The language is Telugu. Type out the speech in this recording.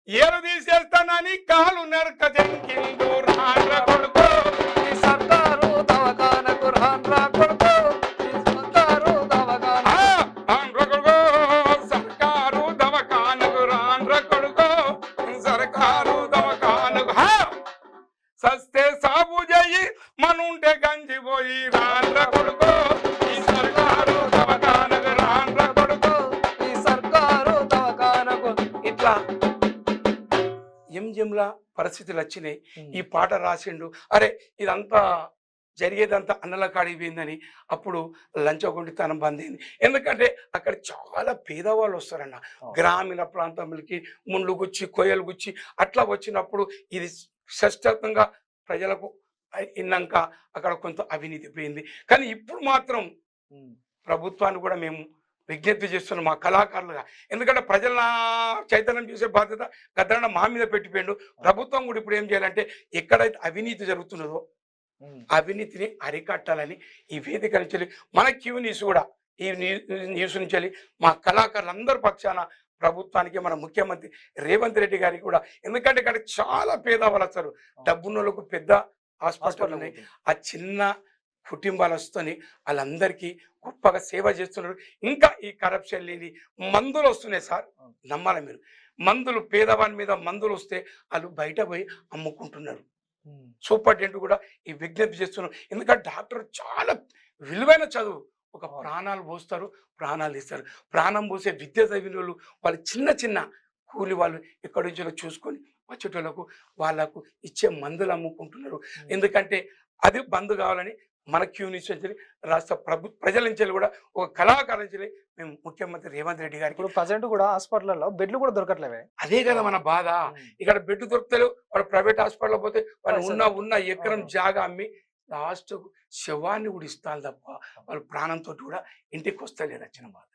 ఏరు తీసేస్తానని కాలు నరక జంకిండు రాండ్ర కొడుకో ఈ సర్కారు దవాఖానకు రాన్రా కొడుకు, ఈ సర్కారు దవాఖాన. రాండ్ర కొడుకో సర్కారు దవాఖానకు రాండ్ర కొడుకో సర్కారు దవాఖానకు సస్తే సాబు చేయి మనుంటే గంజిపోయి రాండ్ర కొడుకో ఈ సర్కారు దవాఖానకు రాండ్ర కొడుకో. ఈ సర్కారు దవాఖానకు. ఇట్లా ఎంజింలా పరిస్థితులు వచ్చినాయి. ఈ పాట రాసిండు. అరే ఇదంతా జరిగేదంతా అన్నల కాడిపోయిందని అప్పుడు లంచగొండితనం బందైంది. ఎందుకంటే అక్కడ చాలా పేదవాళ్ళు వస్తారన్న, గ్రామీణ ప్రాంతాలకి ముండ్లు గుచ్చి కొయ్యలు గుచ్చి అట్లా వచ్చినప్పుడు ఇది శాశ్వతంగా ప్రజలకు ఇన్నాక అక్కడ కొంత అవినీతి పోయింది. కానీ ఇప్పుడు మాత్రం ప్రభుత్వాన్ని కూడా మేము విజ్ఞప్తి చేస్తున్నాం మా కళాకారులుగా. ఎందుకంటే ప్రజల చైతన్యం చేసే బాధ్యత గద్దరన్న మా మీద పెట్టిపోయిండు. ప్రభుత్వం కూడా ఇప్పుడు ఏం చేయాలంటే ఎక్కడైతే అవినీతి జరుగుతున్నదో అవినీతిని అరికట్టాలని ఈ వేదిక నుంచి మన క్యూ న్యూస్ కూడా ఈ న్యూస్ నుంచి మా కళాకారులందరి పక్షాన ప్రభుత్వానికి మన ముఖ్యమంత్రి రేవంత్ రెడ్డి గారికి కూడా, ఎందుకంటే ఇక్కడ చాలా పేదవాళ్ళు వస్తారు, డబ్బున్నోళ్ళకు పెద్ద హాస్పిటల్ ఉన్నాయి, ఆ చిన్న కుటుంబాలు వస్తుంది వాళ్ళందరికీ గొప్పగా సేవ చేస్తున్నారు. ఇంకా ఈ కరప్షన్ లేని మందులు వస్తున్నాయి సార్, నమ్మాలి మీరు. మందులు పేదవాని మీద మందులు వస్తే వాళ్ళు బయట పోయి అమ్ముకుంటున్నారు. సూపరింటెండెంట్ కూడా ఈ విజ్ఞప్తి చేస్తున్నారు. ఎందుకంటే డాక్టర్ చాలా విలువైన చదువు, ఒక ప్రాణాలు పోస్తారు, ప్రాణాలు ఇస్తారు. ప్రాణం పోసే విద్య చదివిన వాళ్ళు వాళ్ళు చిన్న చిన్న కూలి వాళ్ళు ఎక్కడి నుంచో చూసుకొని వచ్చేటోళ్ళకు వాళ్ళకు ఇచ్చే మందులు అమ్ముకుంటున్నారు. ఎందుకంటే అది బంద్ కావాలని మన క్యూ నుంచి రాష్ట్ర ప్రజల నుంచి కూడా ఒక కళాకారు నుంచి మేము ముఖ్యమంత్రి రేవంత్ రెడ్డి గారికి. ఇప్పుడు ప్రజెంట్ కూడా హాస్పిటల్లో బెడ్లు కూడా దొరకట్లేవే. అదే కదా మన బాధ. ఇక్కడ బెడ్ దొరుకుతలేవు, వాడు ప్రైవేట్ హాస్పిటల్ పోతే వాళ్ళు ఉన్న ఎకరం జాగా అమ్మి లాస్ట్ శవాన్ని కూడా ఇస్తారు తప్ప వాళ్ళు ప్రాణంతో కూడా ఇంటికి వస్తలేరు. వచ్చిన బాధ.